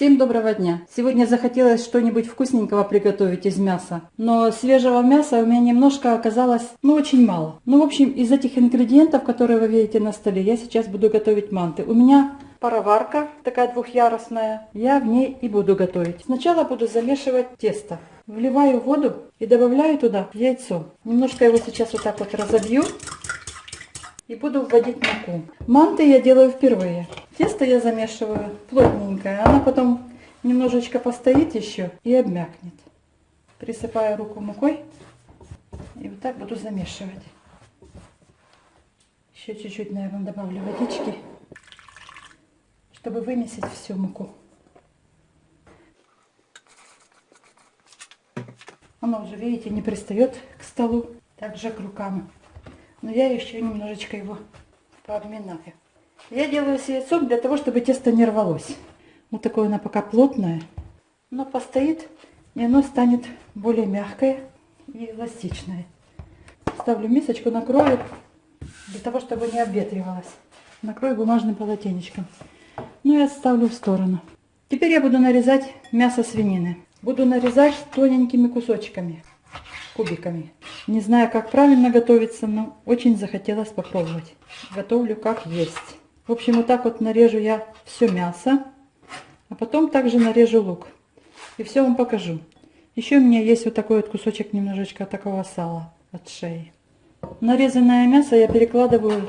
Всем доброго дня! Сегодня захотелось что-нибудь вкусненького приготовить из мяса. Но свежего мяса у меня немножко оказалось, очень мало. В общем, из этих ингредиентов, которые вы видите на столе, я сейчас буду готовить манты. У меня пароварка такая двухъярусная. Я в ней и буду готовить. Сначала буду замешивать тесто. Вливаю воду и добавляю туда яйцо. Немножко его сейчас вот так вот разобью. И буду вводить муку. Манты я делаю впервые. Тесто я замешиваю плотненькое. Она потом немножечко постоит еще и обмякнет. Присыпаю руку мукой. И вот так буду замешивать. Еще чуть-чуть, наверное, добавлю водички, чтобы вымесить всю муку. Она уже, видите, не пристает к столу, также к рукам. Но я еще немножечко его пообминаю. Я делаю с яйцом для того, чтобы тесто не рвалось. Вот такое оно пока плотное. Но постоит, и оно станет более мягкое и эластичное. Ставлю мисочку, накрою, для того, чтобы не обветривалось. Накрою бумажным полотенечком. Ну и отставлю в сторону. Теперь я буду нарезать мясо свинины. Буду нарезать тоненькими кусочками, кубиками. Не знаю, как правильно готовится, но очень захотелось попробовать. Готовлю как есть. В общем, вот так вот нарежу я все мясо, а потом также нарежу лук. И все вам покажу. Еще у меня есть вот такой вот кусочек немножечко такого сала от шеи. Нарезанное мясо я перекладываю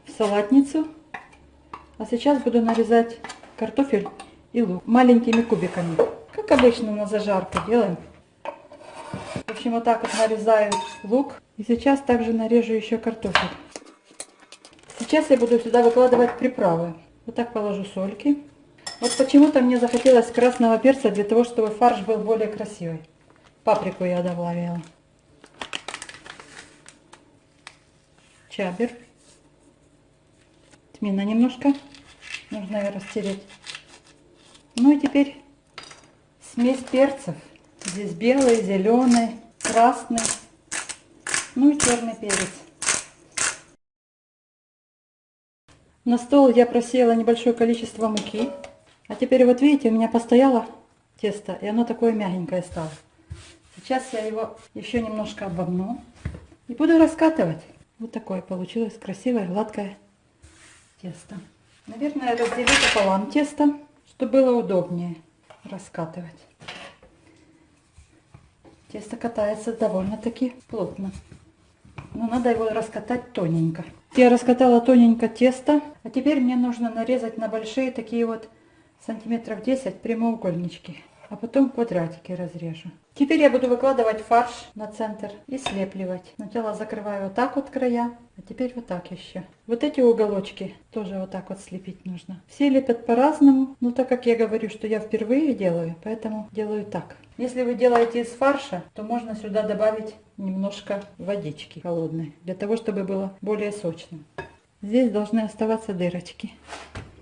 в салатницу. А сейчас буду нарезать картофель и лук маленькими кубиками. Как обычно на зажарку делаем. В общем, вот так вот нарезаю лук. И сейчас также нарежу еще картофель. Сейчас я буду сюда выкладывать приправы. Вот так положу сольки. Вот почему-то мне захотелось красного перца для того, чтобы фарш был более красивый. Паприку я добавила. Чабер. Тмина немножко. Нужно ее растереть. Ну и теперь смесь перцев. Здесь белый, зеленый, красный, ну и черный перец. На стол я просеяла небольшое количество муки. А теперь вот видите, у меня постояло тесто, и оно такое мягенькое стало. Сейчас я его еще немножко обомну и буду раскатывать. Вот такое получилось красивое, гладкое тесто. Наверное, разделю пополам тесто, чтобы было удобнее раскатывать. Тесто катается довольно-таки плотно. Но надо его раскатать тоненько. Я раскатала тоненько тесто. А теперь мне нужно нарезать на большие такие вот сантиметров 10 прямоугольнички. А потом квадратики разрежу. Теперь я буду выкладывать фарш на центр и слепливать. Сначала закрываю вот так вот края. А теперь вот так еще. Вот эти уголочки тоже вот так вот слепить нужно. Все лепят по-разному. Но так как я говорю, что я впервые делаю, поэтому делаю так. Если вы делаете из фарша, то можно сюда добавить немножко водички холодной, для того, чтобы было более сочным. Здесь должны оставаться дырочки.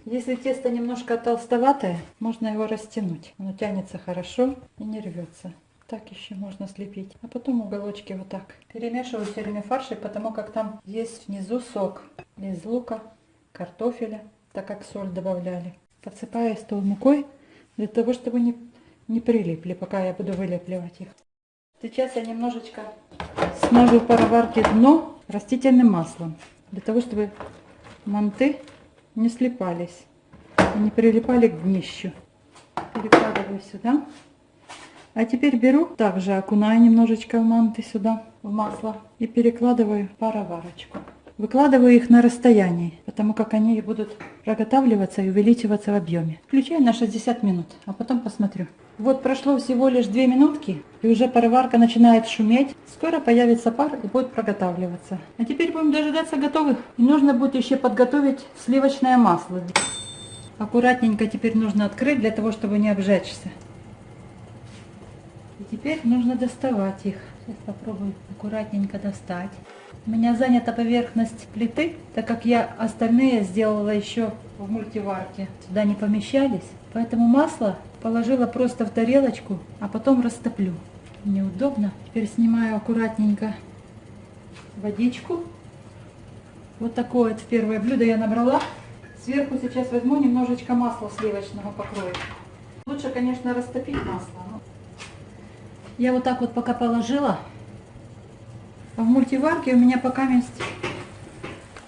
Если тесто немножко толстоватое, можно его растянуть. Оно тянется хорошо и не рвется. Так еще можно слепить. А потом уголочки вот так. Перемешиваю все время фарши, потому как там есть внизу сок из лука, картофеля, так как соль добавляли. Подсыпаю стол мукой, для того, чтобы не прилипли, пока я буду вылепливать их. Сейчас я немножечко смажу в пароварке дно растительным маслом, для того, чтобы манты не слипались и не прилипали к днищу. Перекладываю сюда. А теперь беру, также окунаю немножечко в манты сюда, в масло, и перекладываю в пароварочку. Выкладываю их на расстоянии, потому как они будут проготавливаться и увеличиваться в объеме. Включаю на 60 минут, а потом посмотрю. Вот прошло всего лишь 2 минутки, и уже пароварка начинает шуметь. Скоро появится пар и будет проготавливаться. А теперь будем дожидаться готовых. И нужно будет еще подготовить сливочное масло. Аккуратненько теперь нужно открыть, для того, чтобы не обжечься. И теперь нужно доставать их. Сейчас попробую аккуратненько достать. У меня занята поверхность плиты, так как я остальные сделала еще в мультиварке. Сюда не помещались. Поэтому масло положила просто в тарелочку, а потом растоплю. Неудобно. Теперь снимаю аккуратненько водичку. Вот такое вот первое блюдо я набрала. Сверху сейчас возьму немножечко масла сливочного покрою. Лучше, конечно, растопить масло. Но я вот так вот пока положила. А в мультиварке у меня пока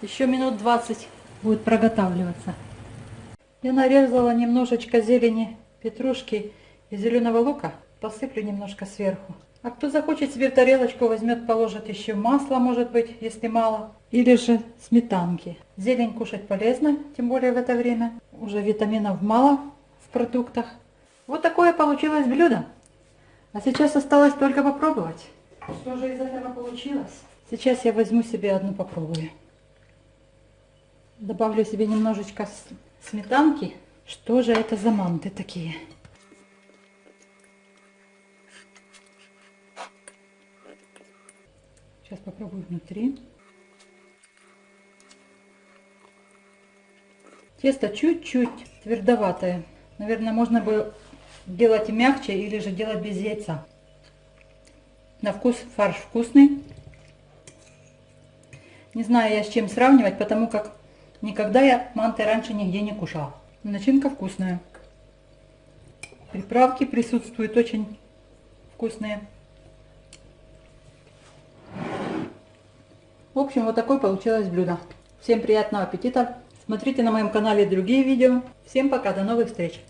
еще минут 20 будет проготавливаться. Я нарезала немножечко зелени петрушки и зеленого лука. Посыплю немножко сверху. А кто захочет себе в тарелочку, возьмет, положит еще масло, может быть, если мало. Или же сметанки. Зелень кушать полезно, тем более в это время. Уже витаминов мало в продуктах. Вот такое получилось блюдо. А сейчас осталось только попробовать. Что же из этого получилось? Сейчас я возьму себе одну, попробую. Добавлю себе немножечко сметанки. Что же это за манты такие? Сейчас попробую внутри. Тесто чуть-чуть твердоватое. Наверное, можно бы делать мягче или же делать без яйца. На вкус фарш вкусный. Не знаю я с чем сравнивать, потому как никогда я манты раньше нигде не кушала. Начинка вкусная. Приправки присутствуют очень вкусные. В общем, вот такое получилось блюдо. Всем приятного аппетита. Смотрите на моем канале другие видео. Всем пока, до новых встреч.